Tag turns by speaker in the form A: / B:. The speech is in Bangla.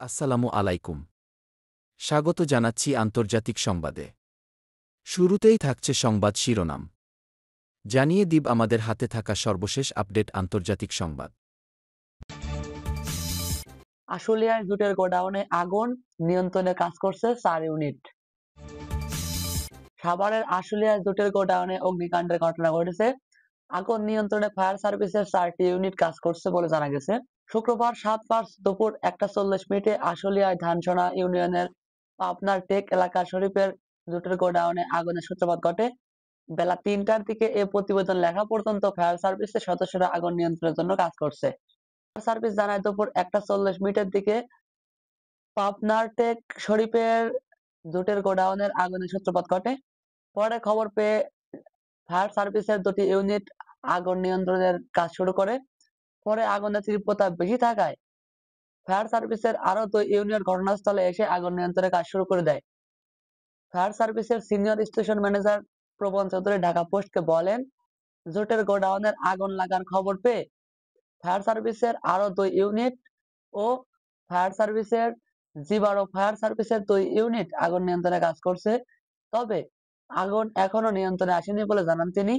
A: আসসালামু আলাইকুম। স্বাগত জানাচ্ছি আন্তর্জাতিক সংবাদে। শুরুতেই থাকছে সংবাদ শিরোনাম। জানিয়ে দিব আমাদের হাতে থাকা সর্বশেষ আপডেট আন্তর্জাতিক সংবাদ।
B: আশুলিয়ায় জুটের গোডাউনে আগুন, নিয়ন্ত্রণে কাজ করছে 4 ইউনিট। সাভারের আশুলিয়ায় জুটের গোডাউনে অগ্নিকাণ্ডের ঘটনা ঘটেছে। আগুন নিয়ন্ত্রণে ফায়ার সার্ভিসের 4টি ইউনিট কাজ করছে বলে জানা গেছে। শুক্রবার 7 মার্চ দুপুর 1:40 আশুলিয়ায় ধানসোনা ইউনিয়নের পাবনার টেক এলাকা শরীফের জুটের গোডাউনে আগুনের সূত্রপাত ঘটে। বেলা 3টার দিকে এ প্রতিবেদন লেখা পর্যন্ত ফায়ার সার্ভিসের সদস্যরা আগুন নিয়ন্ত্রণের জন্য কাজ করছে। ফায়ার সার্ভিস জানায় দুপুর 1:40 দিকে পাবনার টেক শরীফের জুটের গোডাউনের আগুনের সূত্রপাত ঘটে। পরে খবর পেয়ে ফায়ার সার্ভিসের 2টি ইউনিট আগুন নিয়ন্ত্রণের কাজ শুরু করে। পরে আগুনের তীব্রতা বেশি থাকায় ফায়ার সার্ভিসের আরো 2 ইউনিট ঘটনাস্থলে এসে আগুন নিয়ন্ত্রণের কাজ শুরু করে দেয়। ফায়ার সার্ভিসের সিনিয়র স্টেশন ম্যানেজার প্রবণ চৌধুরী ঢাকা পোস্টকে বলেন, জুটের গোডাউনের আগুন লাগার খবর পেয়ে ফায়ার সার্ভিসের আরো 2 ইউনিট ও ফায়ার সার্ভিসের জি12 ফায়ার সার্ভিসের 2 ইউনিট আগুন নিয়ন্ত্রণে কাজ করছে। তবে আগুন এখনো নিয়ন্ত্রণে আসেনি বলে জানান তিনি।